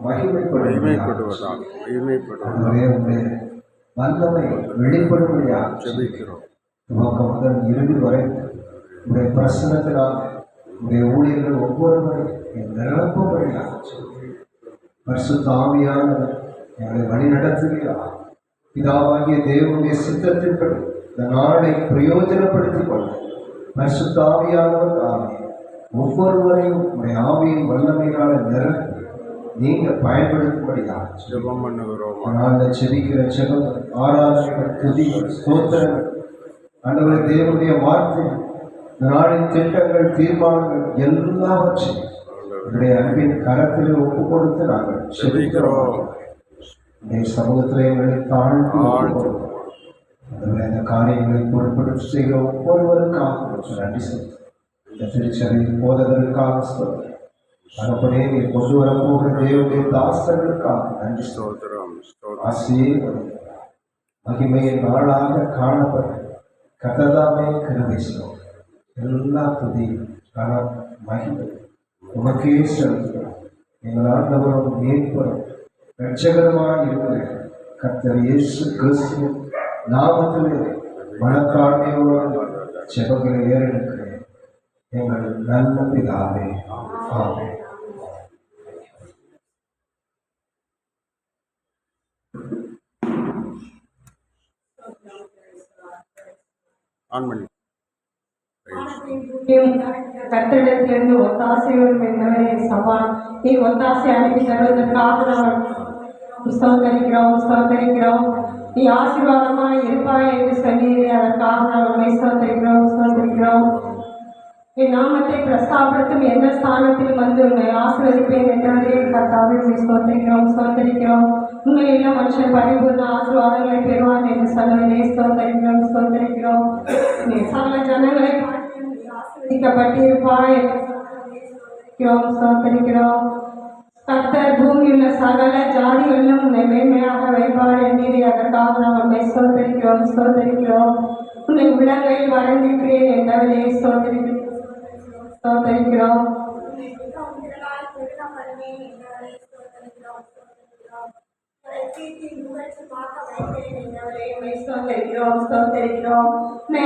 மகிமைப்படுவதாக. உடைய வல்லமை வெளிப்படும்படியாக ஜெபிக்கிறோம். துவக்கம் முதல் இறுதி வரை உடைய பிரசனத்தினால் உடைய ஊழியர்கள் ஒவ்வொருவரையும் நிரப்பும்படியாக பரிசுத்த ஆவியானவர் எங்களை வழி நடத்துகிறார். பிதாவாகிய தேவனுடைய சித்தத்தின்படி இந்த நாளை பிரயோஜனப்படுத்திக் கொள்ள பரிசுத்த ஆவியானவர் ஒவ்வொருவரையும் உடைய ஆவியின் வல்லமையினால நிரப்பி நீங்க பயன்படுத்தும்படியாக ஜெபம் பண்ணுகிறோம். ஆனால் செபிக்கிற ஜெபம், ஆராதனைகள், துதிகள், ஸ்தோத்திரங்கள், ஆண்டவரே தேவனுடைய வார்த்தை, நாளின் திட்டங்கள், தீர்மானங்கள் எல்லாவற்றையும் என்னுடைய அன்பின் கரத்திலே ஒப்பு கொடுத்து நாங்கள் செபிக்கிறோம். சமூகத்தில் எங்களை தாழ்த்தி அந்த காரியங்களை பொருட்படுத்தி செய்கிற ஒவ்வொருவருக்காக நன்றி செலுத்த இந்த திருச்சபை போதகருக்காக சொல்கிறேன். மறுபடியே நீ கொண்டு வரப்போகிற தேவனுடைய தாசர்களுக்காக நன்றி சொல்கிறோம். மகிமையின் நாளாக காணப்பட்ட கததாமே கிருபை செய்வோம். எல்லா துதி கணம் மகிமை உமக்கே செலுத்துகிறோம். எங்கள் ஆண்டவரும் மீட்பரும் இரட்சகருமாய் இருக்கிற கர்த்தர் இயேசு கிறிஸ்து நாமத்திலே மனத்தாழ்மையோடு ஜெபங்களை ஏறெடுக்கிறேன். எங்கள் நல்ல பிதாவே, ஆமென். கர்த்தரிடத்திலிருந்து ஒத்தாசையோடும் என்பவரே சவால். நீ ஒத்தாசை அனுப்பி தருவதற்காக ஸ்தோத்தரிக்கிறோம். நீ ஆசீர்வாதமாய் இருப்பாய் என்று சொல்லி அதற்காக நாங்கள் ஸ்தோத்தரிக்கிறோம். என் நாமத்தை பிரஸ்தாபடுத்தும் எந்த ஸ்தானத்திலும் வந்து உன்னை ஆசீர்வதிப்பேன் என்றவரே கர்த்தாவே ஸ்தோத்தரிக்கிறோம். உண்மையில மனுஷன் பரிபூர்ண ஆசீர்வாதங்களை பெறுவான் என்று சொல்லவே ஸ்தோத்தரிக்கிறோம். நீ சகல ஜனங்களை ஆசீர்வதிக்கப்பட்டிருப்பாய் ஸ்தோத்தரிக்கிறோம். கர்த்தர் பூமியுள்ள சகல ஜாதிகளிலும் உன்னை மேன்மையாக வைப்பார் என்றீரே அதற்காக நாங்கள் ஸ்தோத்தரிக்கிறோம். உன்னை உள்ளங்கையில் வளர்ந்திருக்கிறேன் என்றவரே ஸ்தோத்தரிக்கிறோம்.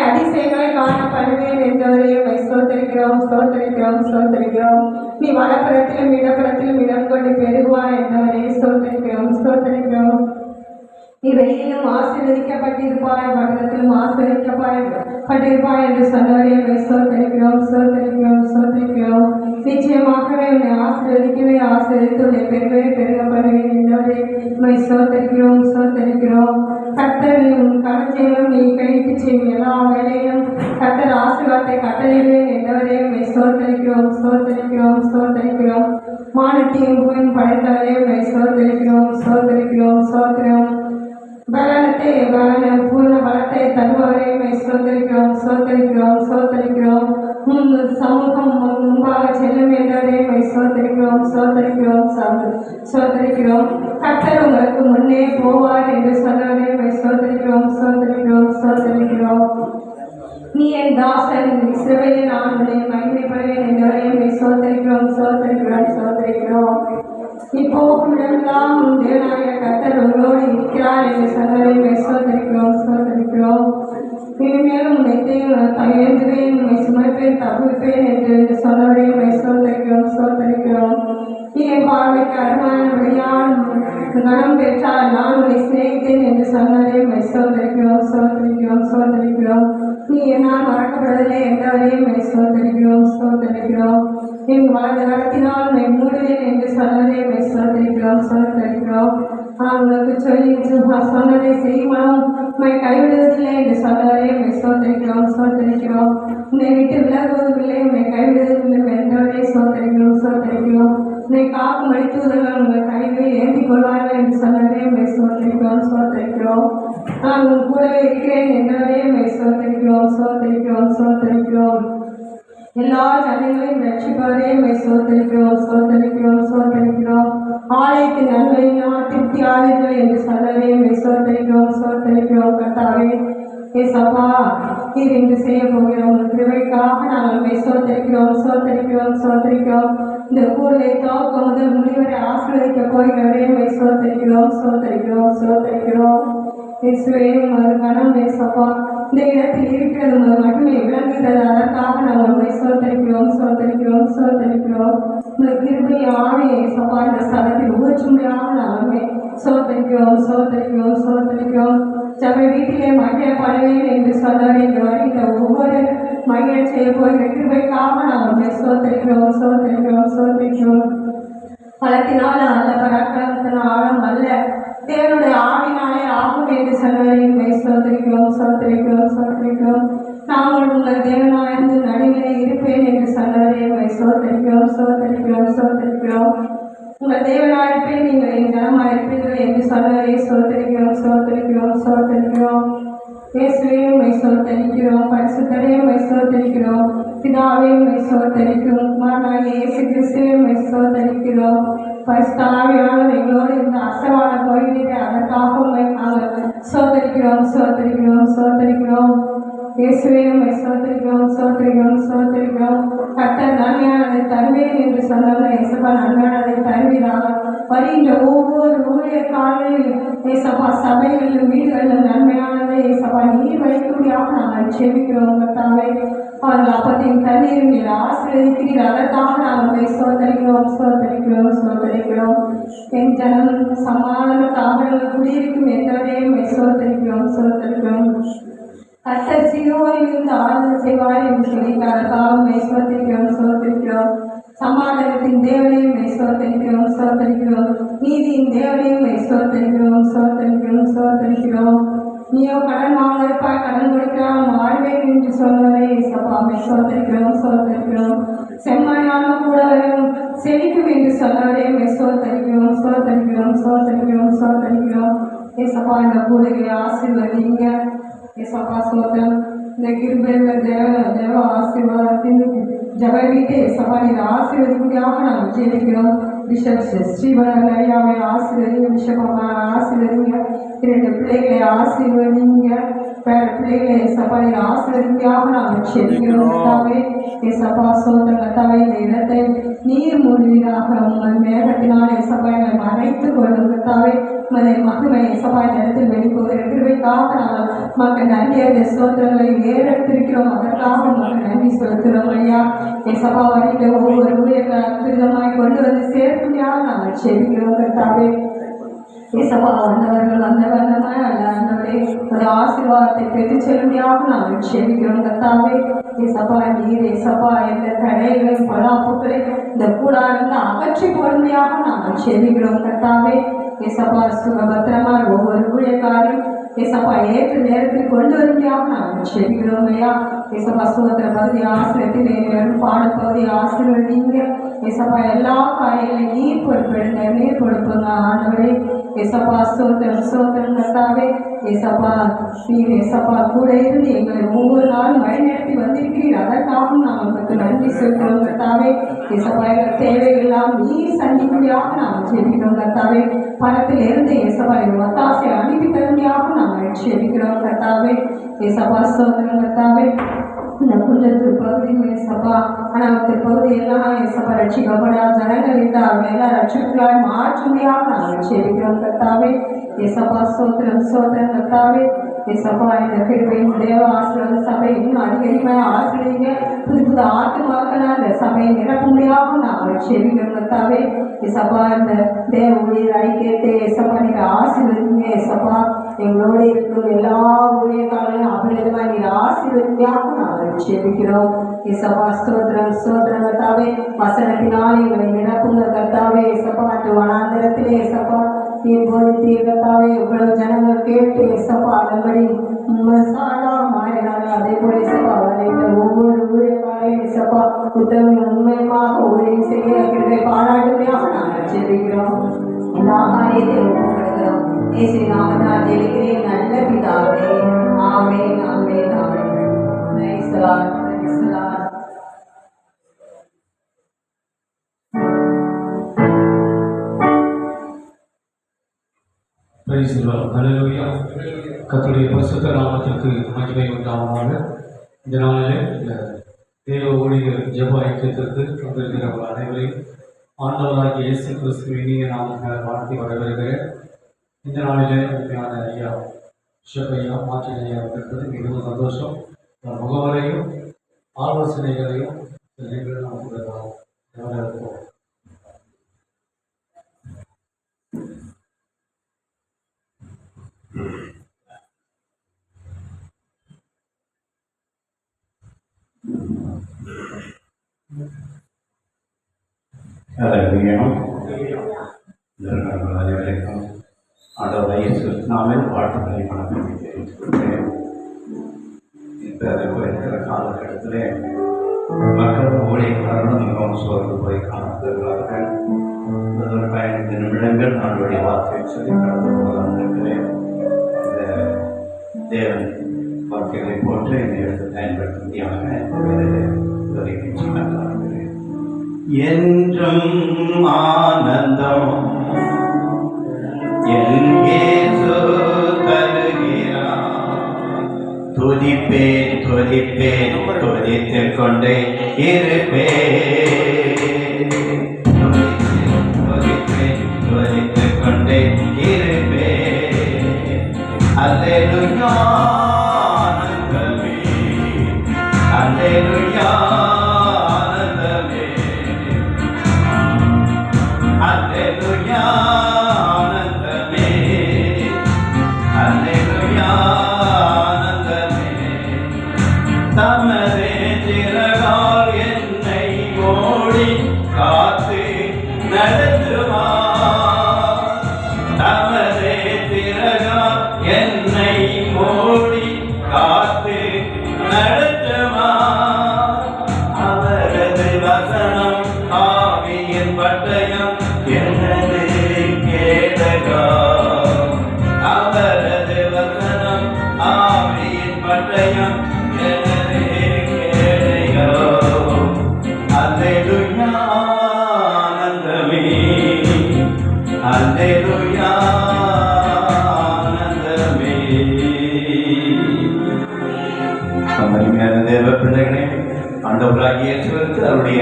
அதிசயங்களை காணப்படுவேன் என்றவரே ஸ்தோத்தரிக்கிறோம். நீ வலப்புறத்திலும் இடப்புறத்திலும் இடம் கொண்டு பெருகுவாய் என்றவரே ஸ்தோத்தரிக்கிறோம். நீ வெயிலும் ஆசீர்வதிக்கப்பட்டிருப்பாய், வடத்திலும் ஆசீர்வதிக்கப்பட்டிருப்பாய் என்று சொன்னவரே ஸ்தோத்தரிக்கிறோம். நிச்சயமாகவே உன்னை ஆசீர்வதித்து உன்னை பெருக பண்ணுவேன் என்றவரே ஸ்தோத்தரிக்கிறோம். கர்த்தர் உன் களஞ்செய்யும் நீ கைட்டு செய்யும் எல்லா வேலையும் கர்த்தர் ஆசீர்வாதத்தை கட்டளையிடுவேன் என்றவரே ஸ்தோத்தரிக்கிறோம். மானத்தையும் பூமியும் படைத்தவரே ஸ்தோத்தரிக்கிறோம். பூர்ண பலத்தை தருபவரை ஸ்தோத்தரிக்கிறோம். சமூகம் முன்பாக செல்லும் என்றவரை ஸ்தோத்தரிக்கிறோம். கர்த்தர் உங்களுக்கு முன்னே போவார் என்று சொன்னவரை ஸ்தோத்தரிக்கிறோம். நீ என் தாசன் இஸ்ரவேலில் நான் உன்னை மகிமைப்படுவேன் என்றவரை ஸ்தோத்தரிக்கிறோம். நீ போகும் இடமெல்லாம் உன் தேவனாகிய கர்த்தர் உங்களோடு இருக்கிறார் என்று சொன்னவரை ஸ்தோத்தரிக்கிறோம். இனிமேலும் உன்னை ஏந்துவேன், உன்னை சுமப்பேன், தப்புவிப்பேன் என்று சொன்னவரை ஸ்தோத்தரிக்கிறோம். நீ என் பார்வைக்கு அருமானபடியால் கனம் பெற்றால் நான் உன்னை சிநேகித்தேன் என்று சொன்னவரை ஸ்தோத்தரிக்கிறோம். நீ என்னால் மறக்கப்படுவதில்லை என்றவரை ஸ்தோத்தரிக்கிறோம். என் வலது கரத்தினால் உன்னை மூடுவேன் என்று சொன்னதை ஸ்தோத்தரிக்கிறோம். உங்களுக்கு சொல்லி சொன்னதை செய்யணும் உண்மை கைவிடுவதில்லை என்று சொன்னவரை ஸ்தோத்தரிக்கிறோம். உன்னை விட்டு விலகுவதில்லை, உன்னை கைவிடுவதில்லை என்றவரை ஸ்தோத்தரிக்கிறோம். உன்னை காக்கும் அடித்துவதர்கள் உங்கள் கைகளை ஏந்திக் கொள்வார்கள் என்று சொன்னவரை ஸ்தோத்தரிக்கிறோம். நான் உன் கூடவே இருக்கிறேன் என்றவரை ஸ்தோத்தரிக்கிறோம். எல்லா ஜனங்களையும் ரட்சிப்பவரே ஸ்தோத்தரிக்கிறோம். ஆலயத்தின் நன்மையினால் திருப்தி ஆவீர்கள் என்று சொல்லவே ஸ்தோத்தரிக்கிறோம். கர்த்தாவே ஏசப்பா, நீர் இன்று செய்ய போகிற உங்கள் கிருபைக்காக நாங்கள் ஸ்தோத்தரிக்கிறோம். இந்த ஊரை துவக்கம் முதல் முடிவரை ஆசீர்வதிக்க போகிறவரே உம்மை ஸ்தோத்திரிக்கிறோம் ஸ்தோத்திரிக்கிறோம் ஸ்தோத்திரிக்கிறோம். இயேசுவே உமது கனம் ஏசப்பா இந்த இடத்தில் இருக்கிறது உமது மகிமை விளங்குகிறது. அதற்காக நாம் உம்மை ஸ்தோத்திரிக்கிறோம் ஸ்தோத்திரிக்கிறோம் ஸ்தோத்திரிக்கிறோம். உமது கிருபை ஆவியை ஏசப்பா இந்த ஸ்தலத்தில் ஊற்றும்படியாக நாம் உம்மை ஸ்தோத்திரிக்கிறோம் ஸ்தோத்திரிக்கிறோம் ஸ்தோத்திரிக்கிறோம். சபை வீட்டிலே மகிழப்படுவேன் என்று சொன்னவர் இங்கு வருகிற ஒவ்வொரு மகிழ செய்ய போகிற கிருபைக்காக நாம் உம்மை ஸ்தோத்திரிக்கிறோம் ஸ்தோத்திரிக்கிறோம் ஸ்தோத்திரிக்கிறோம். பலத்தினால் அல்ல, பராக்கிரமத்தினாலும் அல்ல, தேவனுடைய ஆவினாலே ஆகும் என்று சொன்னவரை உம்மை ஸ்தோத்திரிக்கிறோம் ஸ்தோத்திரிக்கிறோம் ஸ்தோத்திரிக்கிறோம். நாங்கள் உங்கள் தேவனாயிருந்து நடுவிலே இருப்பேன் என்று சொன்னவரை உம்மை ஸ்தோத்திரிக்கிறோம் ஸ்தோத்திரிக்கிறோம் ஸ்தோத்திரிக்கிறோம். உங்கள் தேவனாயிருப்பேன், நீங்கள் என் ஜனமாயிருப்பீர்கள் என்று சொன்னவரை ஸ்தோத்திரிக்கிறோம் ஸ்தோத்திரிக்கிறோம் ஸ்தோத்திரிக்கிறோம். இயேசுவே உம்மை ஸ்தோத்திரிக்கிறோம், பரிசுத்தரே உம்மை ஸ்தோத்திரிக்கிறோம், பிதாவே உம்மை ஸ்தோத்திரிக்கிறோம், குமாரனாகிய இயேசு கிறிஸ்துவே உம்மை ஸ்தோத்திரிக்கிறோம். பரிசுத்த ஆவியானவர் எங்களோடு இந்த அசைவாட போகிறீரே, அதற்காக உம்மை நாங்கள் ஸ்தோத்திரிக்கிறோம் ஸ்தோத்திரிக்கிறோம் ஸ்தோத்திரிக்கிறோம். இயேசுவே உம்மை ஸ்தோத்திரிக்கிறோம் ஸ்தோத்திரிக்கிறோம் ஸ்தோத்திரிக்கிறோம். கர்த்தர் நன்மையானதை தருவேன் என்று சொன்னவர் இயேசப்பா நன்மையானதை தருவீராக. வருகின்ற ஒவ்வொரு ஊழியக்காரர்களிலும் இயேசப்பா சபைகளிலும் வீடுகளிலும் நன்மையானதை இயேசப்பா நீர் வைக்கும்படியாக நாங்கள் செபிக்கிறோம். கர்த்தாவே அவர்கள் அப்பத்தையும் தண்ணீரும் நீர் ஆசீர்வதிக்கிறீர். அதற்காக நாங்கள் ஸ்தோத்திரிக்கிறோம் ஸ்தோத்திரிக்கிறோம் ஸ்தோத்திரிக்கிறோம். என் ஜனம் சமாதானத்தாக குடியிருக்கும் எந்தவரையும் ஸ்தோத்திரிக்கிறோம் ஸ்தோத்திரிக்கிறோம். கர்த்தர் சீயோனில் இருந்து ஆறுதல் செய்வார் என்று சொல்லிக்காரக்காக ஸ்தோத்திரிக்கிறோம் ஸ்தோத்திரிக்கிறோம். சமாதானத்தின் தேவனையும் ஸ்தோத்திரிக்கிறோம் ஸ்தோத்திரிக்கிறோம். நீதியின் தேவனையும் ஸ்தோத்திரிக்கிறோம் ஸ்தோத்திரிக்கிறோம் ஸ்தோத்திரிக்கிறோம். நீயோ கடன் வாங்கிருப்பாய், கடன் கொடுக்கிறான் வாழ்வேன் என்று சொன்னவரே இயேசப்பா ஸ்தோத்திரிக்கிறோம் ஸ்தோத்திரிக்கிறோம். செம்மையான கூடவரையும் செழிக்கும் என்று சொன்னவரே ஸ்தோத்திரிக்கிறோம் ஸ்தோத்திரிக்கிறோம் ஸ்தோத்திரிக்கிறோம் ஸ்தோத்திரிக்கிறோம். இயேசப்பா இந்த கூடைகளை ஆசீர்வதிங்க ஏசப்பா ஸ்தோத்திரம். இந்த கிருபையுள்ள தேவ ஆசீர்வாதத்தின் ஜப வீட்டை ஏசப்பா நீர் ஆசீர்வதிப்படியாக நாங்கள் ஜெபிக்கிறோம். பிஷப் ஸ்ரீவரன் ஐயாவை ஆசீர்வதிங்க, பிஷப் அம்மா ஆசீர்வதிங்க, 2 பிள்ளைகளை ஆசீர்வதிங்க, பேர பிள்ளைகளை ஏசப்பா நீர் ஆசீர்வதிப்படியாக நாங்கள் ஜெபிக்கிறோம். கர்த்தாவே ஏசப்பா ஸ்தோத்திரம். கர்த்தாவே இந்த இடத்தை நீர் மூடுவீராக. உங்கள் மேகத்தினால் ஏசப்பா எங்களை மறைத்துக் கொள்ளும். கர்த்தாவே உமது மகிமை ஏசப்பா இந்த இடத்தில் வெளிப்போகிற கிருபைக்காக நாங்கள் மக்கள் நன்றிய ஸ்தோத்திரங்களை ஏறெடுத்திருக்கிறோம். அதற்காக மக்கள் நன்றி செலுத்துகிறோம் ஐயா. ஏசப்பா வருகிற ஒவ்வொரு ஊழியர்களை அற்புதமாய் கொண்டு வந்து சேர்த்துமையாக நாங்கள் செபிக்கிறோம். கர்த்தாவே ஏசப்பா வந்தவர்கள் வந்த வந்தமாய் அல்ல ஆண்டவரே, ஒரு ஆசீர்வாதத்தை பெற்று செல்லுமையாக நாங்கள் செபிக்கிறோம். கர்த்தாவே ஏசப்பா நீர் ஏசப்பா எந்த தடைகளையும் பலாப்புகளை இந்த கூடாரங்களை அகற்றி போடுமையாக நாங்கள் செபிக்கிறோம். கர்த்தாவே ஏசப்பா சுகபத்திரமா ஒவ்வொரு ஊழியக்காரையும் ஏசப்பா ஏற்ற நேரத்தில் கொண்டு வரும்படியாக நாங்கள் செபிக்கிறோம் ஐயா. ஏசப்பா ஸ்தோத்திர பகுதி ஆசிரியத்தில் பாடப்பகுதி ஆசீர்வதிங்க. ஏசப்பா எல்லா காரியங்களையும் நீர் பொறுப்பெடுங்க, நீர் பொறுப்புங்க ஆண்டவரே. ஏசப்பா ஸ்தோத்திரம் ஸ்தோத்திரம். கர்த்தாவே ஏசப்பா நீர் ஏசப்பா கூட இருந்து எங்களை ஒவ்வொரு நாளும் வழிநடத்தி வந்திருக்கிறீர். அதற்காகவும் நாங்கள் உங்களுக்கு நன்றி செலுத்துகிறோம். கர்த்தாவே ஏசப்பா எங்கள் தேவையெல்லாம் நீர் சந்திப்படியாக நாங்கள் செபிக்கிறோம். கர்த்தாவே பணத்தில் இருந்து ஏசப்பா எங்கள் ஒத்தாசை அனுப்பி தரும்படியாக நாங்கள் செபிக்கிறோம். கர்த்தாவே ஏசப்பா ஸ்தோத்திரம். கர்த்தாவே இந்த குன்றத்தூர் பகுதி ஏசப்பா அனாவத்தூர் பகுதி எல்லாம் ஏசப்பா ரட்சிக்கப்படா ஜனங்கள் இருந்தால் எல்லாம் ரட்சிக்கலாய் மாற்றும்படியாக நாங்கள் செபிக்கிறோம். கர்த்தாவே ஏசப்பா ஸ்தோத்திரம் ஸ்தோத்திரம். கர்த்தாவே ஏசப்பா இந்த கிருபையின் தேவ ஆசீர்வாத சபை இன்னும் அதிகமாக ஆசிரியங்க. புது புது ஆத்துமாக்களாக இந்த சபையை நிரப்பும்படியாக நாங்கள் செபிக்கிறோம். கர்த்தாவே ஏசப்பா இந்த தேவ ஊழியர் ஐக்கியத்தை ஏசப்பா நீங்கள் ஆசீர்வதிங்க. ஏசப்பா எங்களோடு இருக்கும் எல்லா ஊழியர்களையும் அபரிதமாக நீர் ஆசீர்வதியாக நாங்கள் செபிக்கிறோம். ஏசப்பா ஸ்தோத்திரம் ஸ்தோத்திரம். கர்த்தாவே வசனத்தினால் எங்களை நிரப்புங்க. கர்த்தாவே ஏசப்பா மற்ற வனாந்தரத்திலே ஏசப்பா நீர் போதித்தீர். கர்த்தாவே இவ்வளவு ஜனங்கள் கேட்டு ஏசப்பா அதன்படி மாறினாங்க. அதே போல ஏசப்பா வருகிற ஒவ்வொரு ஊழியர்களையும் ஏசப்பா உத்தரவு உண்மையமாக ஊழியம் செய்ய கிருபை பாராட்டுமையாக நாங்கள் ஜெபிக்கிறோம். எல்லா காரியத்தையும் ஒப்புக்கொடுக்கிறோம். இயேசு நாமத்தினால் ஜெபிக்கிறேன் நல்ல பிதாவே. Amen amen amen. Praise the Lord, praise the Lord. Praise the Lord. Hallelujah. கர்த்தருடைய பரிசுத்த நாமத்திற்கு மகிமை உண்டாவதாக. இந்த நாளிலே இந்த தேவ ஊழியர் ஜெப ஐக்கியத்திற்கு வந்திருக்கிறவர்கள் அனைவரையும் ஆண்டவராகிய இயேசு கிறிஸ்துவின் இனிய நாமத்தில் வாழ்த்தி வரவேற்கிறேன். இந்த நாளிலே உண்மையான ஐயா பிஷப் ஐயா மாற்றின் ஐயா இருக்கிறது மிகவும் சந்தோஷம். முகவரையும் ஆலோசனைகளையும் நீங்கள் நமக்கு வரவேற்போம். அனைவருக்கும் ஆண்டவர் இயேசு நாமில் வாழ்த்துக்களை வணக்கம் தெரிவித்துக்கொள்கிறேன். இப்போ இருக்கிற காலகட்டத்திலே மக்கள் ஊழியக்காரர்களும் மிகவும் சோர்ந்து போய் காணப்படுகிறார்கள். முதல் 15 நிமிடங்கள் ஆண்டுடைய வார்த்தையை சொல்லி கடந்து போகலாம் இருக்கிறேன். இந்த தேவன் வார்த்தைகளை போட்டு இந்த இடத்தை பயன்படுத்தும்படியாக என்றும் ஆனந்தம் என் இயேசு தருகிறார். துதிப்பேன் துதிப்பேன் துதித்துக் கொண்டே இருப்பேன். துதிப்பேன் துதித்துக் கொண்டே இருப்பேன். அல்லேலூயா ஆனந்தமே, அல்லேலூயா அல்லேலூயா ஆனந்தமே, அல்லேலூயா ஆனந்தமே. தமதே திறகால் என்னை ஓடி காத்து நடத்துவார். தமதே திறகால் என்னை ஓடி காத்து நடத்துவார். அவரது வசனம் ஆவியின் பட்டயம் எனது கேடகா. அவரது வசனம் ஆவியின் பட்டயம் எனது கேடகா. அல்லேலூயா ஆனந்தமே, அல்லேலூயா ஆனந்தமே. அருமையான தேவ பிள்ளைகளே, ஆண்டவராகிய இயேசுவுக்கு அவருடைய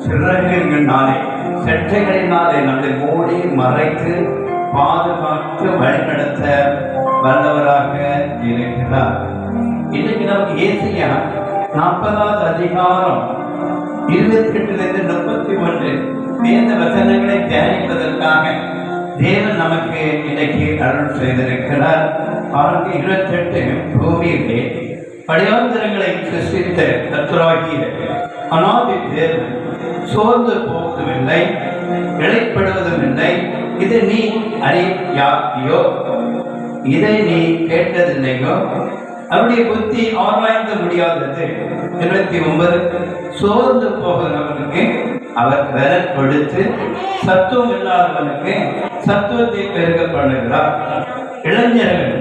சிறகுகளினாலே செட்டைகளினாலே நம்மை மூடி மறைத்து பாதுகாத்து வழிநடத்த வல்லவராக இருக்கிறார். இன்னைக்கு நமக்கு ஏசியா 40வது அதிகாரம் 28 31 வேத வசனங்களை தியானிப்பதற்காக தேவன் நமக்கு இன்னைக்கு அருள் செய்திருக்கிறார். 28 பூமியிலே படியாந்திரங்களை சிருஷ்டித்த கர்த்தராகிய அநாதி தேவன் சோர்ந்து போவதுமில்லை, இழைப்படுவதும் இல்லை. இதை நீ அறியாயோ, இதை நீ கேட்டதில்லையோ? அவருடைய புத்தி ஆராய்ந்த முடியாதது. 29 சோர்ந்து போகிறவனுக்கு அவர் பலன் கொடுத்து சத்துவம் இல்லாதவனுக்கு சத்துவத்தை பெருக பண்ணுகிறார். இளைஞர்கள்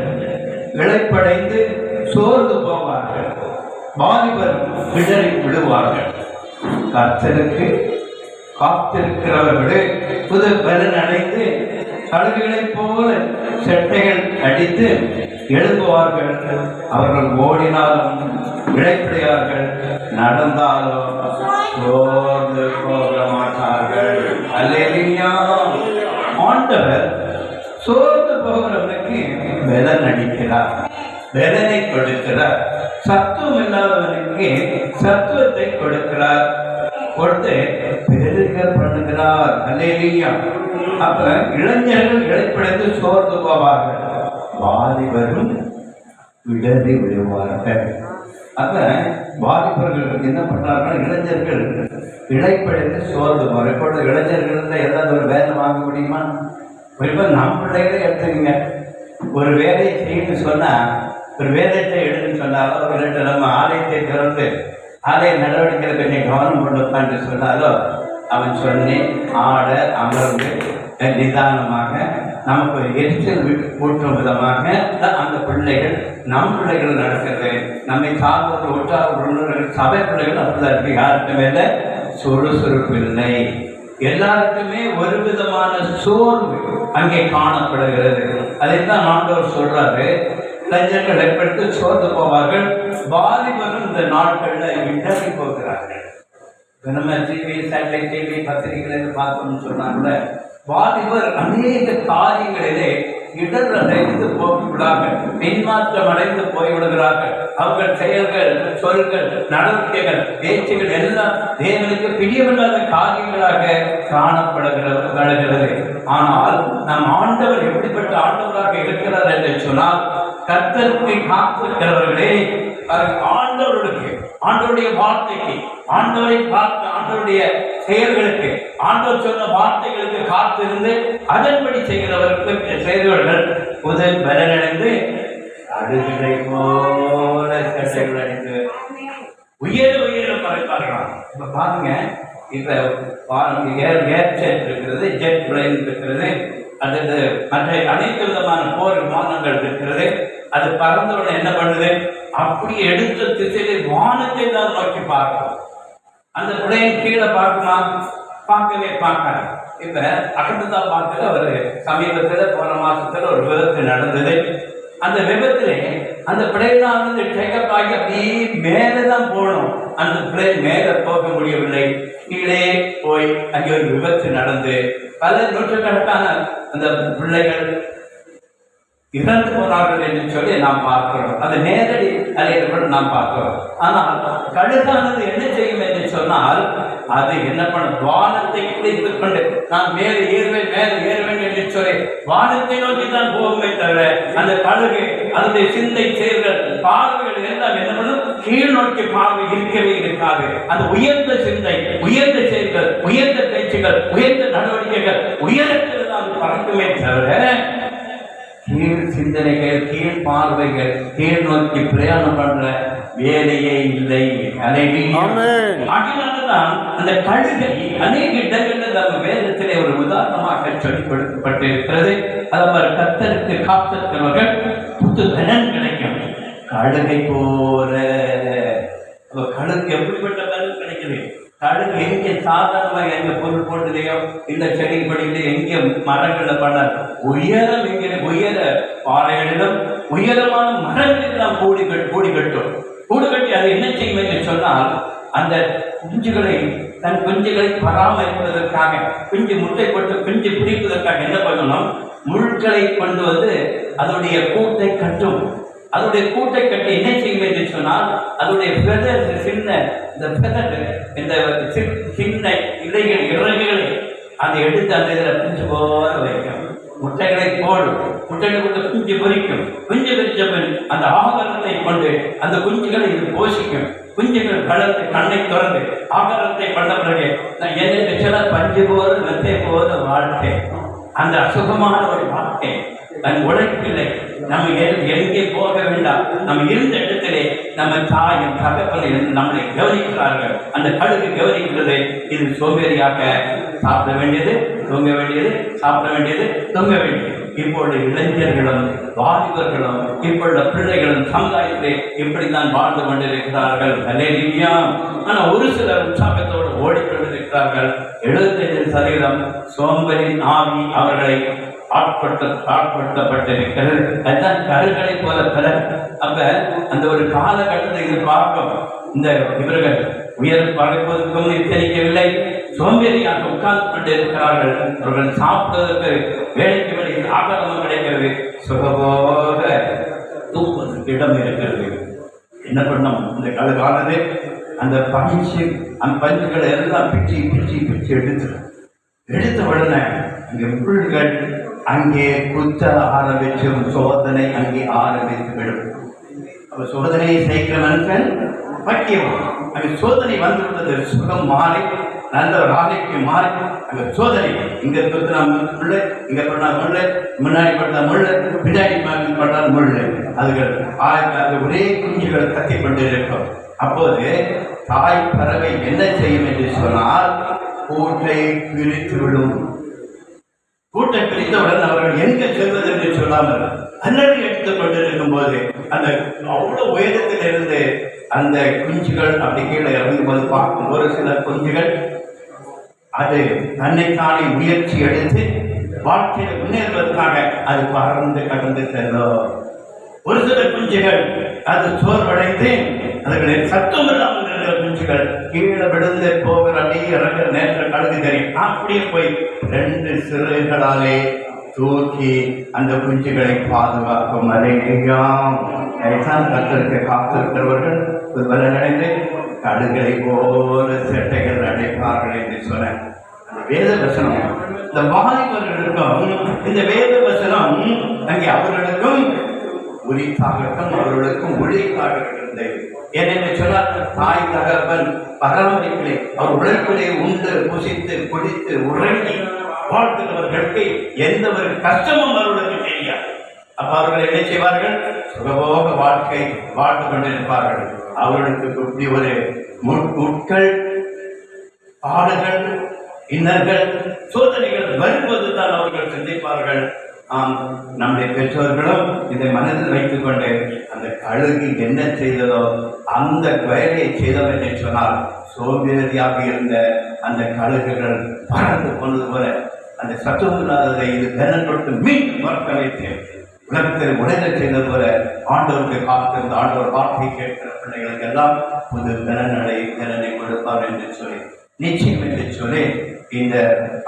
இழைப்படைந்து சோர்ந்து போவார்கள், வாலிபர் விடறி விடுவார்கள். கர்த்தருக்கு காத்திருக்கிறவர்களே புது பலன் அடைந்து கழுகுகளைப் போல செட்டைகள் அடித்து எழும்புவார்கள். அவர்கள் ஓடினாலும் இழைப்படையார்கள், நடந்தாலும் சோர்ந்து போக மாட்டார்கள். அல்லேலூயா. ஆண்டவர் சோர்ந்து போகிறவனுக்கு பலன் அளிக்கிறார், பலனை கொடுக்கிறார். சத்துவம் இல்லாதவனுக்கு சத்துவத்தை கொடுக்கிறார், கொடுத்து பெருக பண்ணுகிறார். அல்லேலூயா. அப்ப இளைஞர்கள் இழைப்படைந்து சோர்ந்து போவார்கள், வாலிபரும் விடறி விடுவார்கள். அப்ப வாலிபர்கள் என்ன பண்றார்கள்? இளைஞர்கள் இழைப்படைந்து சோர்ந்து போவார்கள். இப்பொழுது இளைஞர்கள் ஏதாவது ஒரு வேலை வாங்க முடியுமா? இப்போ நம் பிள்ளைகளே எடுத்துக்கங்க. ஒரு வேலையை செய்யணும்னு சொன்னா, ஒரு வேதத்தை எடுத்துன்னு சொன்னாலோ, ஒரு நம்ம ஆலயத்தை திறந்து ஆலய நடவடிக்கைகளை கொஞ்சம் கவனம் கொண்டு சொன்னாலோ, அவன் சொன்னி ஆட அமர்ந்து நிதானமாக நமக்கு எரிச்சல் ஊற்றும் விதமாக அந்த பிள்ளைகள் நம் பிள்ளைகள் நடக்கிறது. நம்மை சார்ந்த ஒற்றார் உறவினர்கள் சபை பிள்ளைகள் அப்படிதான் இருக்கு. யாருக்கு மேல சுறுசுறுப்பு இல்லை, எல்லாருக்குமே ஒரு விதமான சோர்வு அங்கே காணப்படுகிறது. அதைத்தான் ஆண்டவர் சொல்றாரு, இளைஞர்கள் ஏற்படுத்தி சோர்ந்து போவார்கள், வாலிபரும் இந்த நாட்களில் விட்டறி போகிறார்கள். நம்ம டிவி, சேட்டலைட் டிவி, பத்திரிகைகள் பார்த்தோம்னு சொன்னாங்க, வாலிபர் அநேக காரியங்களிலே இடரடைந்து போய்விடார்கள், பின்மாற்றம் அடைந்து போய்விடுகிறார்கள். அவர்கள் செயல்கள், சொல்கள், நடவடிக்கைகள், பேச்சுகள் எல்லாம் தேவனுக்கு பிரியமில்லாத காரியங்களாக காணப்படுகிறது. ஆனால் நம் ஆண்டவர் எப்படிப்பட்ட ஆண்டவராக இருக்கிறார் என்று சொன்னால், கர்த்தருக்கு காத்திருக்கிறவர்களே, ஆண்டவருடைய வார்த்தைக்கு, ஆண்டவரை பார்த்து, ஆண்டவருடைய செயல்களுக்கு, ஆண்டவர் சொன்ன வார்த்தைகளுக்கு காத்திருந்து அதன்படி செய்கிறவர்களுக்கு செய்தவர்கள் முதல் பலனடைந்து அடுகளை போல சட்டைகள் அடைந்து உயர பறப்பார்கள். இப்ப பாருங்க, இப்ப ஏர் ஜெட் இருக்கிறது, ஜெட் பிளைன் இருக்கிறது, அது மற்ற அனைத்து விதமான போர் விமானங்கள் இருக்கிறது. அது பறந்தவுடன் என்ன பண்ணுது, அப்படி எடுத்த திசையிலே வானத்தை தான் நோக்கி பார்க்கும். அந்த பிளைன் கீழே பார்க்குமா? பார்க்கவே பார்க்காது. இப்ப அகண்டதான் பார்க்கல. ஒரு சமீபத்துல போன மாசத்துல ஒரு விபத்து நடந்தது. அந்த விபத்திலே அந்த பிளைனானது டேக்கப் ஆகி அப்படியே மேலதான் போகணும். அந்த பிளைன் மேல போக முடியவில்லை, கீழே போய் அங்கே ஒரு விபத்து நடந்து பல நூற்றுக்கணக்கான அந்த பிள்ளைகள் இறந்து போனார்கள் என்று சொல்லி நாம் பார்க்கிறோம். அது நேரடி அலையில நாம் பார்க்கிறோம். ஆனால் கழுகானது என்ன செய்யும் என்று சொன்னால், அது என்ன பண்ண, வானத்தை கிடைத்துக் கொண்டு நான் மேலே ஏறுவேன் என்று சொல்லி வானத்தை நோக்கி தான் போகுமே தவிர, அந்த கழுகு அதனுடைய சிந்தை, செயல்கள், பார்வைகள் எல்லாம் என்ன பண்ணும், கீழ் நோக்கி பார்வை இருக்கவே இருக்காது. அந்த உயர்ந்த சிந்தை, உயர்ந்த செயல்கள், உயர்ந்த பேச்சுகள், உயர்ந்த நடவடிக்கைகள் உயரத்தில் தான் பறக்குமே தவிர கீழ் சிந்தனைகள், கீழ் பார்வைகள், கீழ் நோக்கி பிரயாணம் பண்ற வேலையே இல்லை. அதனாலதான் அந்த கழுகை அநேக இடங்களில் நம்ம வேதத்திலே ஒரு உதாரணமாக சொல்லிப்படுத்தப்பட்டு இருக்கிறது. அதாவது கர்த்தருக்கு காத்திருக்கிறவர்கள் புது பலன் கிடைக்கும். கழுகை போல கழுகு எப்படிப்பட்ட பலன் கிடைக்குது? கழுகு எங்கே சாதாரணமாக எங்க பொருள் போட்டதையோ இந்த செடி கொடியிலே எங்கே மரங்களை பண்ண உயரம், எங்கே உயர பாறைகளிலும் உயரமான மரங்களெல்லாம் கூடு கட்டும். கூடு கட்டி அது என்ன செய்யும் என்று சொன்னால், அந்த குஞ்சுகளை, தன் குஞ்சுகளை பராமரிப்பதற்காக, குஞ்சு முட்டை போட்டு குஞ்சு பிடிப்பதற்காக என்ன பண்ணணும், முட்களை கொண்டு வந்து அதனுடைய கூட்டை கட்டும். அதனுடைய கூட்டை கட்டி என்ன செய்யும் என்று சொன்னால், அதனுடைய சின்ன சின்ன இலைகள், இறகுகளை அதை எடுத்து அந்த இதில் குஞ்சு போல வைக்கும். முட்டைகளை போடும், முட்டைகளை கொண்டு குஞ்சு பொறிக்கும். குஞ்சு பொறிச்ச பின் அந்த ஆகாரத்தை கொண்டு அந்த குஞ்சுகளை இது போஷிக்கும். குஞ்சுகள் வளர்த்து கண்ணை திறந்து ஆகாரத்தை பண்ண பிறகு என்னை சில பஞ்சு போல மெத்தை போல வாழ்க்கை, அந்த அசுகமான ஒரு வாழ்க்கை, தன் உழைப்பில்லை. நம்ம எங்கே போக வேண்டாம், நம்ம இருந்த இடத்திலே நம்ம தாயும் தகப்பனையும் நம்மளை கவனிக்கிறார்கள். அந்த கழுகு கவனிக்கிறது. இது சோம்பேறியாக சாப்பிட வேண்டியது, தூங்க வேண்டியது, சாப்பிட வேண்டியது, தூங்க வேண்டியது. இப்பொழுது இளைஞர்களும் வாலிபர்களும் இப்பொழுது பிள்ளைகளும் சமுதாயத்திலே இப்படித்தான் வாழ்ந்து கொண்டிருக்கிறார்கள். ஆனால் ஒரு சிலர் உற்சாகத்தோடு ஓடிக்கொண்டிருக்கிறார்கள். 75% சோம்பரி ஆவி அவர்களை ஆட்படுத்தப்பட்டிருக்கிறது. அதுதான் கருகளை போல பெற. அப்ப அந்த ஒரு காலகட்டத்தை இது பார்க்கும். இந்த இவர்கள் உயர் படைப்பதற்கும் எச்சரிக்கவில்லை, சோம்பேறியாக உட்கார்ந்து கொண்டிருக்கிறார்கள். அவர்கள் சாப்பிடுவதற்கு வேலைக்கு வேலை ஆகாரமும் கிடைக்கிறது, சுகபோக தூக்குவதற்கு இடம் இருக்கிறது. என்ன பண்ணோம், இந்த காலகாலது அந்த பஞ்சுகளை எல்லாம் பிச்சு எடுத்த உடனே இங்கே புல்கள் அங்கே குத்த ஆரம்பிச்சும் சோதனை அங்கே ஆரம்பித்து விடும். அப்ப சோதனையை செய்கிற மனுஷன் பக்கியம். அங்கே சோதனை வந்துவிட்டது, சுகம் மாறி நல்ல ஒரு ஆரோக்கியம் மாறி அங்கே சோதனை. இங்க குத்தினா முள்ள, இங்க பண்ணா முள்ள, முன்னாடி பண்ணா முள்ள, பின்னாடி பண்ணால் முள்ள. அதுகள் அது ஒரே குஞ்சுகள் கத்தி கொண்டு இருக்கும். அப்போது தாய் பறவை என்ன செய்யும் என்று சொன்னால், கூட்டை பிரித்து விடும். கூட்டை பிரித்தவுடன் அவர்கள் எங்க செல்வது என்று சொல்லாமல் அன்னடி எடுத்துக் கொண்டிருக்கும் போது அந்த அவ்வளவு உயரத்தில் இருந்து அந்த குஞ்சுகள் அப்படி கீழே இறங்கும் போது பார்க்கும் ஒரு சில குஞ்சுகள் அது தன்னைத்தானே முயற்சி எடுத்து வாழ்க்கையை முன்னேறுவதற்காக அது பறந்து கடந்து செல்லும். ஒரு சில குஞ்சுகள் அது சோர்வடைந்து அதுகளை சத்தம் இல்லாமல் இருக்கிற குஞ்சுகள் கீழே விழுந்து போகிற அப்படியே இறங்குற நேரத்தில் கழுகு தெரியும். அப்படியே போய் 2 சிறுகளாலே தூக்கி அந்த குஞ்சுகளை பாதுகாக்கும். அலையாம் கத்திருக்க காத்திருக்கிறவர்கள் ஒருவரை நினைந்து கழுகளை போல சேட்டைகள் அடைப்பார்கள் என்று சொன்ன அந்த வேத வசனம் இந்த வாலிபர்களுக்கும் இந்த வேத வசனம் அங்கே அவர்களுக்கும் உரித்தாகட்டும், அவர்களுக்கும் ஒழித்தாக இருந்தது. ஏனென்று சொன்னால் தாய் தகவல் பராமரிப்பிலே அவர் உழைப்பிலே உண்டு புசித்து குடித்து உறங்கி வாழ்த்துகிறவர்களுக்கு எந்த ஒரு கஷ்டமும் அவர்களுக்கு தெரியாது. அப்ப அவர்கள் என்ன செய்வார்கள்? சுகபோக வாழ்க்கை வாழ்ந்து கொண்டிருப்பார்கள். அவர்களுக்கு இப்படி ஒரு முட்கள் பாடுகள் இன்னர்கள் சோதனைகள் வரும்போதுதான் அவர்கள் சிந்திப்பார்கள். நம்முடைய பெற்றோர்களும் இதை மனதில் வைத்துக் கொண்டு அந்த கழுகு என்ன செய்ததோ அந்த வேலையை செய்தோம் என்று சொன்னால் சோம்பேறியாக இருந்த அந்த கழுகுகள் பறந்து போனது போல அந்த சத்துவம் இல்லாததை இது கனல் கொடுத்து மீண்டும் மறக்க வைத்து உலகத்தில் உடைந்த செய்தது போல ஆண்டவருக்கு காத்திருந்த ஆண்டவர் வார்த்தை கேட்கிற பிள்ளைகளுக்கு எல்லாம் புது கனனை கொடுப்பார் என்று சொல்லி நிச்சயம் என்று சொல்லி இந்த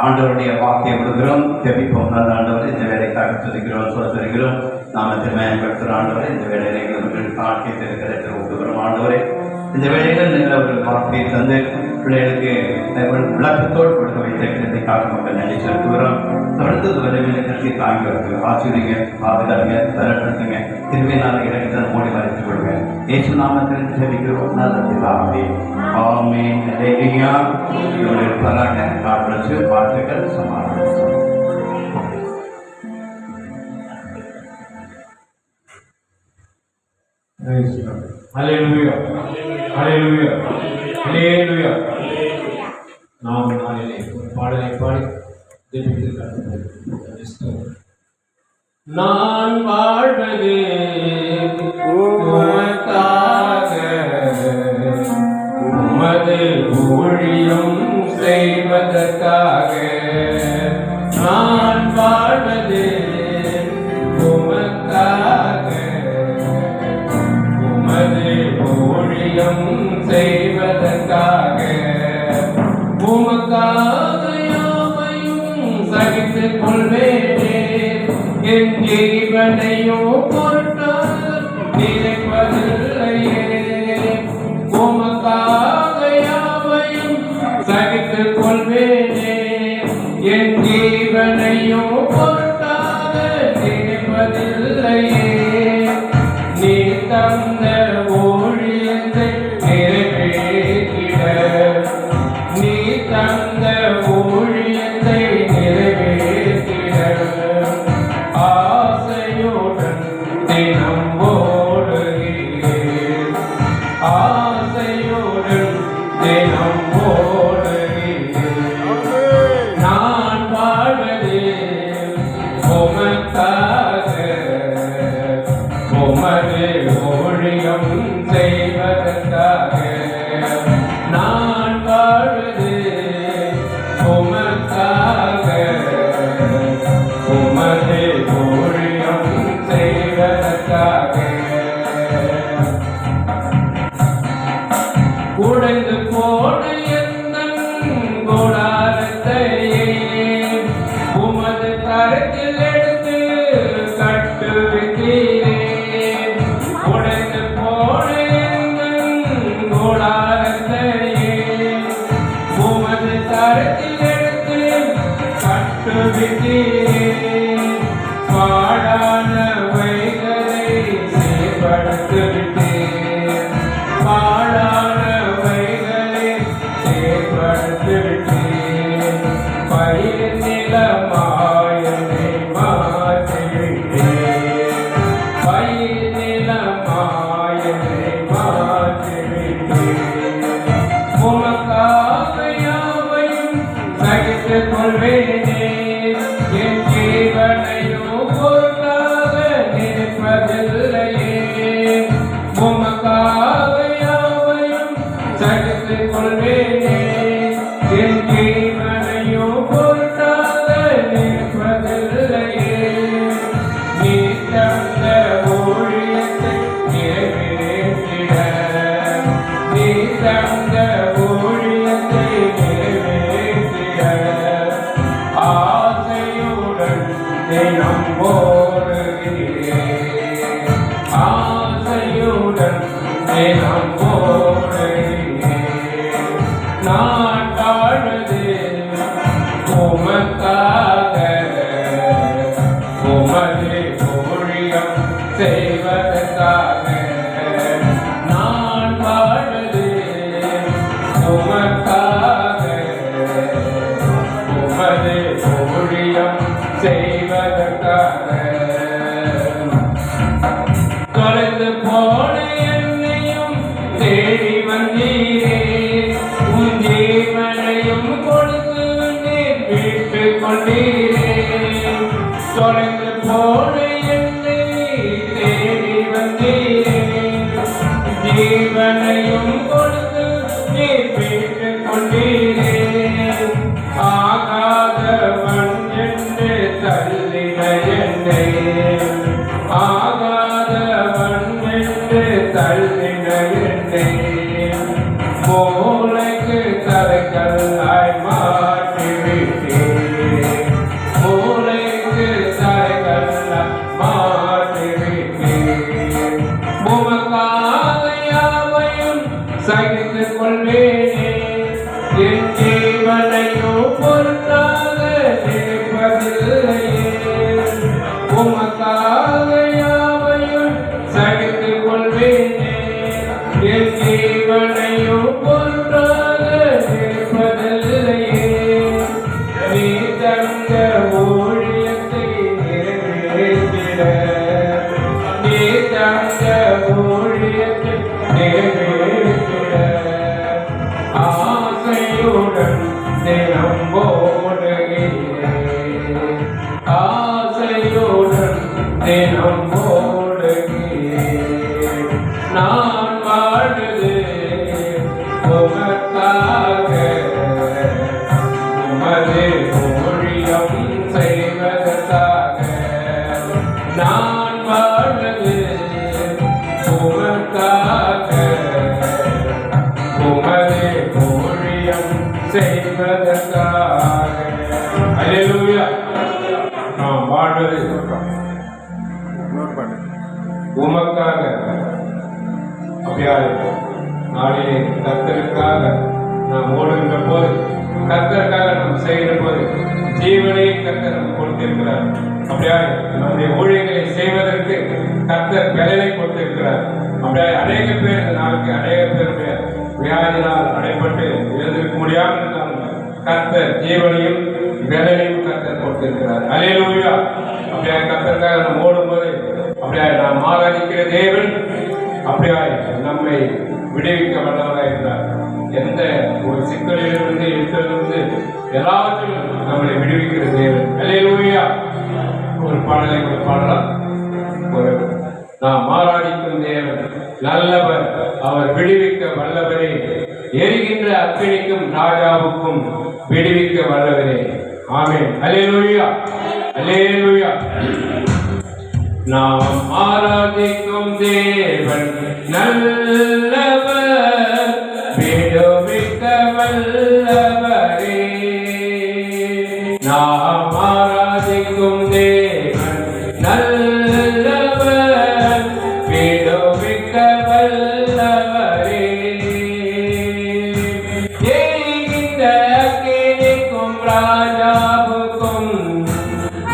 ஆண்டவருடைய வார்த்தையை விடுகிறோம். ஜெபிப்போம். நல்ல ஆண்டவர், இந்த வேலைக்காக சொல்லுகிறோம் சொல்லுகிறோம் நாமத்தை மேம்படுத்துகிற ஆண்டவரை இந்த வேலையில எங்களுக்கு காட்டி இருக்கிற விடுகிறோம். ஆண்டவரை இந்த வேலையில் நீங்கள் ஒரு வார்த்தையை தந்து பிள்ளைகளுக்கு விளக்கத்தோடு கொடுக்க வைத்த காக்க மக்கள் நன்றி செலுத்துகிறோம். தொடர்ந்து வலிமையில கருத்தை தாங்கி வருது ஆசிரியங்க பாதுகாருங்க தரப்படுத்துங்க திருவிழாவை இறங்கி தன் மோடி வரைத்துக் கொள்ளுங்க. ஏசு நாமத்தில் ஜெபிக்கிறோம் நல்ல பிதாவே. ஆமென். அல்லேலூயா. இவருடைய பராக காட்சி வாழ்த்துக்கள் சமாதானம். ஹல்லேலூயா ஹல்லேலூயா ஹல்லேலூயா. நாம் நாளிலே ஒரு பாடலை பாடி நான் வாழ்வது உமக்காக, உமது ஊழியம் செய்வதற்காக. நான் வாழ்வது உமக்காக, உமது ஊழியம் செய்வதற்காக. உமக்காக யாவையும் சகித்துக் கொள்வேனே, என் ஜீவனையோ பொருட்டால் நினைப்பதில்லையே. உமக்காக யாவையும் சகித்துக் கொள்வேனே, என் ஜீவனையோ பொருட்டாக நினைப்பதில்லையே. நீ தந்த ஊழியத்தை நிறைவேற்றிட, நீ தந்த ஊழியத்தை நிறைவேற்றிட ஆசையுடன் தினம் ஓடுகிறேன், ஆசையுடன் தினம் ஓடுகிறேன். நான் வாழ்வது உமக்காக, உமது ஊழியம் செய்வதற்காக. நான் வாழ்வது உமக்காக, உமது ஊழியம் செய்வதற்காக. உடைந்து போன எந்தன் கூடாரத்தையே உமது கரத்தில் எடுத்து கட்டுவித்தீரேன். உடைந்து போன எந்தன் கூடாரத்தையே உமது கரத்தில் எடுத்து கட்டுவித்தீரேன். பாழானவைகளை செயல்படுத்திவிட்டேன், பாழானவைகளை செயல்படுத்திவிட்டேன். பயிர் நிலமாயனை மாற்றிவிட்டேன், பயிர் நிலமாயனை மாற்றிவிட்டேன். உமக்காக யாவையும் சகித்துக் கொள்வேனே, என் ஜீவனையோ பொருட்டாக நினைப்பதில்லையே. உமக்காக யாவையும் சகித்துக் கொள்வேனே, என் ஜீவனையோ பொருட்டாக நினைப்பதில்லையே. நீ தந்த ஊழியத்தை நிறைவேற்றிட, நீ தந்த நம்போடுகிறேன் ஆசையுடன் நம்போடுகிறேன் நான் வாழ்வது உமக்காக உமது ஊழியம் செய்வதற்காக நான் வாழ்வது உமக்காக உமது ஊழியம் செய்வதற்காக தொலைந்து போன என்னையும் தேடி வந்தீரே உன் ஜீவனையும் கொடுத்து நீர் மீட்டுக் கொண்டீரே தொலைந்து போன என்னை தேடி வந்தீரே ஜீவனையும் கொடுத்து நீர் மீட்டுக் கொண்டீரே ஆகாதவன் என்று தள்ளின என்னை ஆகாதவன் என்று தள்ளின என்னை மூளைக்கு தலைக்கல்லாய் மாற்றிவிட்டேன் மூளைக்கு தலைக்கல்லாய் மாற்றிவிட்டேன் உமக்காக யாவையும் சகித்துக் கொள்வேனே என் ஜீவனையும் பொருட்டாக நினைப்பதில்லையே உமக்காக யாவையும் சகித்துக் கொள்வேனே என் ஜீவனையும் பொருட்டாக நினைப்பதில்லையே நீ தந்த ஊழியத்தை நிறைவேற்றிட நீ தந்த ஊழியத்தை நிறைவேற்றிட ஆசையுடன் தினம் போடுகிறேன் ஆசையுடன் தினம் போடுகிறேன் நான் வாழ்வது உமக்காக உமது ஊழியம் செய்வதற்காக நான் வாழ்வது உமக்காக உமது ஊழியம் செய்வதற்காக அல்லேலூயா நாம் வாழ்வது உமக்காக அப்படியா நாளிலே கர்த்தருக்காக நாம் ஓடுகின்ற போது கர்த்தருக்காக நாம் செய்கிற போது ஜீவனை கர்த்தர் நமக்கு கொடுத்திருக்கிறார் அப்படியா நம்முடைய ஊழியர்களை செய்வதற்கு கர்த்தர் பலனை கொடுத்திருக்கிறார் அப்படியா அநேக பேர் இந்த நாளுக்கு அநேக பேருடைய வியாதினால் அடைப்பட்டு எழுந்திருக்க முடியாமல் இருந்தாலும் கர்த்தர் ஜீவனையும் பலனையும் கர்த்தர் கொடுத்திருக்கிறார் அல்லேலூயா அப்படியா கர்த்தருக்காக நாம் ஓடும்போது அப்படியா நாம் ஆராதிக்கிற தேவன் அப்படியா நம்மை விடுவிக்க வல்லவராக இருந்தார் எந்த ஒரு சிக்கலிலிருந்து இருக்கிறதிலிருந்து எல்லாவற்றிலும் நம்மளை விடுவிக்கிற தேவன் அல்லேலூயா ஒரு பாடலை கூட பாடலாம் ஒரு நாம் ஆராதிக்கும் தேவன் நல்லவர் அவர் விடுவிக்க வல்லவரே எரிகின்ற அக்கினிக்கும் ராஜாவுக்கும் விடுவிக்க வல்லவரே ஆமென் அல்லேலூயா அல்லேலூயா நாம் ஆராதிக்கும் தேவன் நல்லவர் விடுவிக்க வல்லவரே நாம் ஆராதிக்கும் தேவன் நல்லவர் விடுவிக்க வல்லவரே எரிகின்ற அக்கினிக்கும் ராஜாவுக்கும்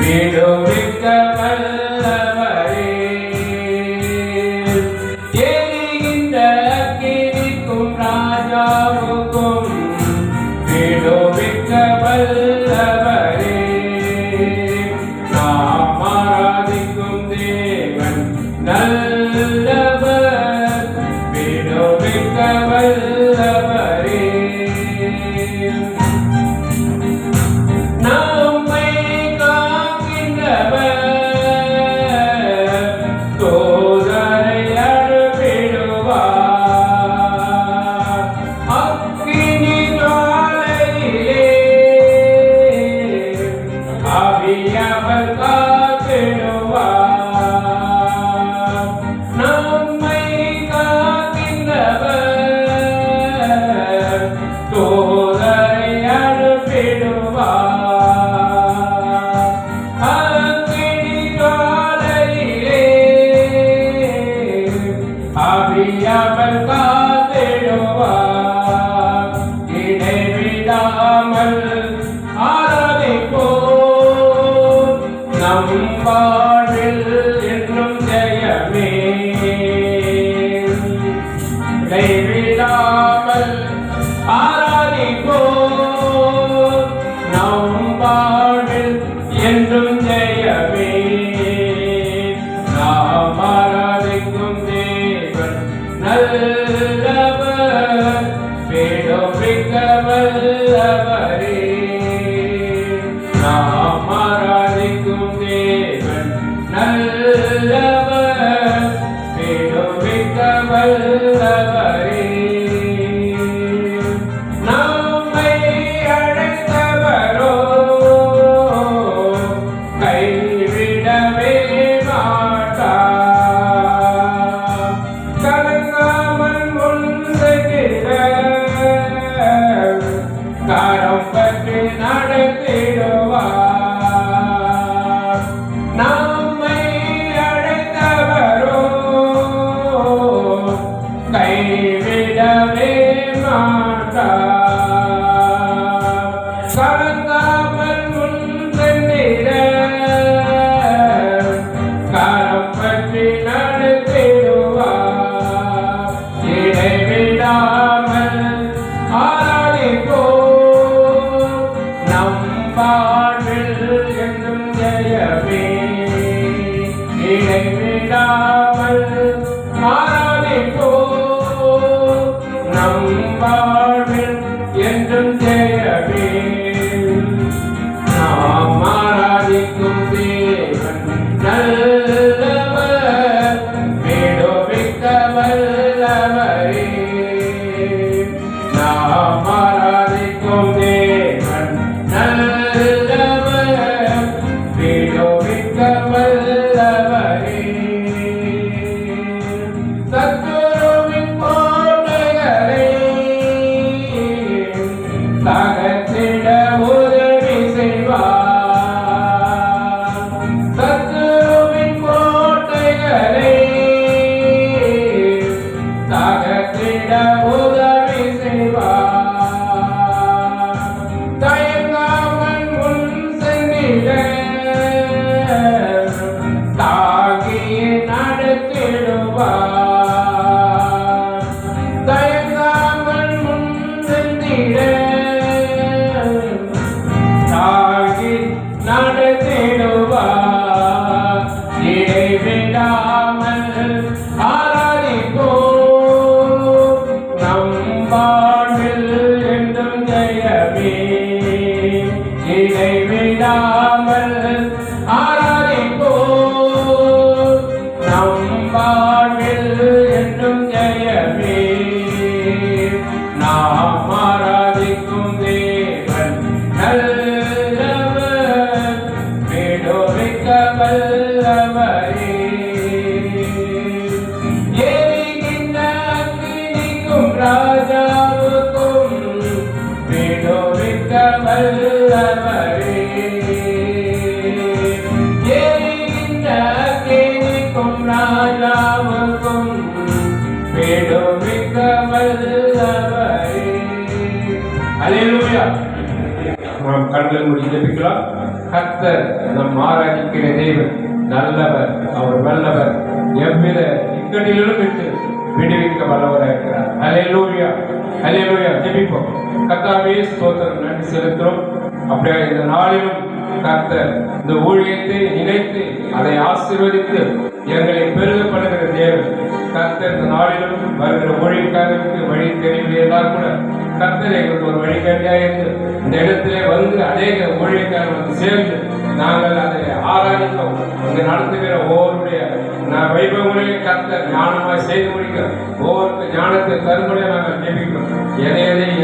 விடுவிக்க வல்லவரே எரிகின்ற அக்கினிக்கும் ராஜாவுக்கும் விடுவிக்க வல்லவரே நாம் ஆராதிக்கும் தேவன் நல்லவர் விடுவிக்க வல்லவரே நம்மை காக்கின்றவர் தூதரை அனுப்பிடுவார் அக்கினி ஜுவாலையிலே ஆவியவர் காத்திடுவார் நம்மை காக்கின்றவர் தூதரை அனுப்பிடுவார் அக்கினி நம் வாழ்வில் என்றும் ஜெயமே கைவிடாமல் ஆராதிப்போம் நம் வாழ்வில் என்றும் ஜெயமே நாம் ஆராதிக்கும் தேவன் நல்லவர் பேடோபிக்க வல்லவரே நாம் ஆராதிக்கும் தேவன் நல்லவர் பேடோபிக்க வல்லவரே நம்மை அழைத்தவரோ கைவிடவே மாட்டார் கலங்காமல் முன் செல்கிற கரம் பற்றி நடத்திடுவார் நம்மை அழைத்தவரோ கைவிடவே மாட்டார் கலங்காமல் முன் செல்கிற கரம் பற்றி நடத்திடுவார் இடைவிடாமல் ஆராதிப்போம் நம் வாழ்வில் என்றும் ஜெயமே இடைவிடாமல் ஆராதிப்போம் நம் வாழ்வில் என்றும் ஜெயமே நாம் ஆராதிக்கும் தேவன் நல்லவர் மேடோபிக்க வல்லவரே நாம் ஆராதிக்கும் தேவன் நல்லவர் மேடோபிக்க வல்லவரே சத்துருவின் கோட்டைகளை தகர்த்திட உதவி செய்வார் சத்துருவின் கோட்டைகளை தகர்த்திட உதவி செய்வார் தயங்காமல் முன் சென்றிட தாங்கியே நடத்திடுவார் தயங்காமல் முன் சென்றிட தாங்கி நடத்திடுவார் இடைவிடாமல் ஆராதிப்போம் நம் வாழ்வில் என்றும் ஜெயமே இடைவிடாமல் ஆராதிப்போம் நம் வாழ்வில் என்றும் ஜெயமே நாம் ஆராதிக்கும் தேவன் நல்லவர் மேடோபிக்க வல்லவரே எரிகின்ற அக்கினிக்கும் ராஜாவுக்கும் மேடோபிக்க வல்லவரே எரிகின்ற அக்கினிக்கும் ராஜாவுக்கும் மேடோபிக்க வல்லவரே அல்லேலூயா நாம் கண்கள் மூடி ஜெபிக்கலாம் கர்த்தர் நம் ஆராதிக்கிற தேவன் நல்லவர் அவர் வல்லவர் எவ்வித இக்கட்டிலும் விட்டு விடுவிக்க வல்லவராக இருக்கிறார் அல்லேலூயா அல்லேலூயா ஜெபிப்போம் கர்த்தாவே ஸ்தோத்திரம் நன்றி செலுத்துகிறோம் அப்படியே இந்த நாளிலும் கர்த்தர் இந்த ஊழியத்தை நினைத்து அதை ஆசீர்வதித்து எங்களை பெருகப்படுகிற தேவன் கர்த்தர் இந்த நாளிலும் வருகிற ஊழியக்காரருக்கு வழி தெரியவில்லையெல்லாம் கூட கர்த்தர் எங்களுக்கு ஒரு வழிகாட்டியாக இருந்து இந்த இடத்திலே வந்து அநேக ஊழியக்காரர் வந்து சேர்ந்து நாங்கள் அதை ஆராதித்தோம் இங்கு நடத்துகிற ஒவ்வொருடைய வைபவங்களையே கர்த்தர் ஞானமாய் செய்து முடிக்க ஒவ்வொரு ஞானத்தை தரும்படியை நாங்கள் ஜெபிக்கிறோம்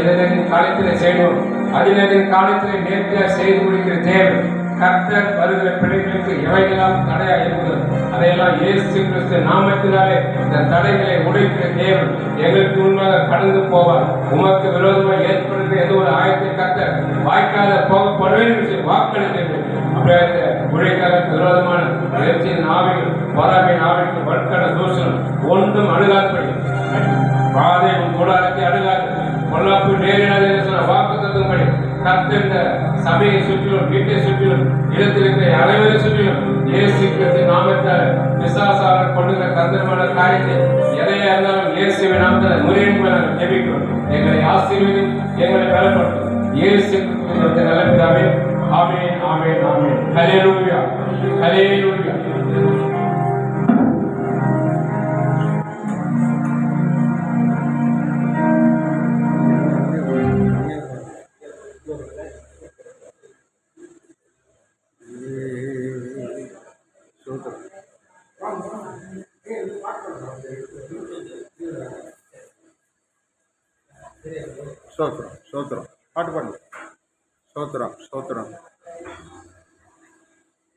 எதை காலத்திலே செய்வோம் அதினரின் காலத்திலே நேர்த்தியாக செய்து முடிக்கிற தேவன் கர்த்தர் வருகிற பிள்ளைகளுக்கு எவையெல்லாம் தடையாக இருக்கிறது அதையெல்லாம் இயேசு கிறிஸ்து நாமத்தினாலே இந்த தடைகளை உடைக்கிற தேவன் எங்களுக்கு முன்பாக கடந்து போவார் உமக்கு விரோதமாக ஏற்படுகிற ஏதோ ஒரு ஆயத்தை கர்த்தர் வாய்க்காத போகப்படுவேன் வாக்களிக்கிறது அப்படியே உழைக்காரருக்கு விரோதமான முயற்சியின் ஆவிகள் வராவின் ஆவிக்கு வட்கட தூஷணம் ஒன்றும் அணுகாதபடி பாதை கூடாரத்தை அணுகாது பொல்லாப்பு நேரிடாத சொன்ன வாக்கு தத்துவப்படி கர்த்தர் இந்த சபையை சுற்றிலும் வீட்டை சுற்றிலும் இடத்தில் இருக்கிற அனைவரை சுற்றிலும் இயேசு கிறிஸ்து நாமத்தால் விசுவாசாளர் பண்ணுகிற கந்தரமான காரியத்தை எதையா இருந்தாலும் இயேசுவின் நாமத்தால் முறையின்ப நாங்கள் ஜெபிக்கிறோம். எங்களை ஆசீர்வதியும், எங்களை பலப்படுத்தும். இயேசு கிறிஸ்துவின் நல்ல பிதாவே. ஆமென், ஆமென், ஆமென். ஹல்லேலூயா, ஹல்லேலூயா. స్తోత్రం స్తోత్రం పాట పాడండి స్తోత్రం స్తోత్రం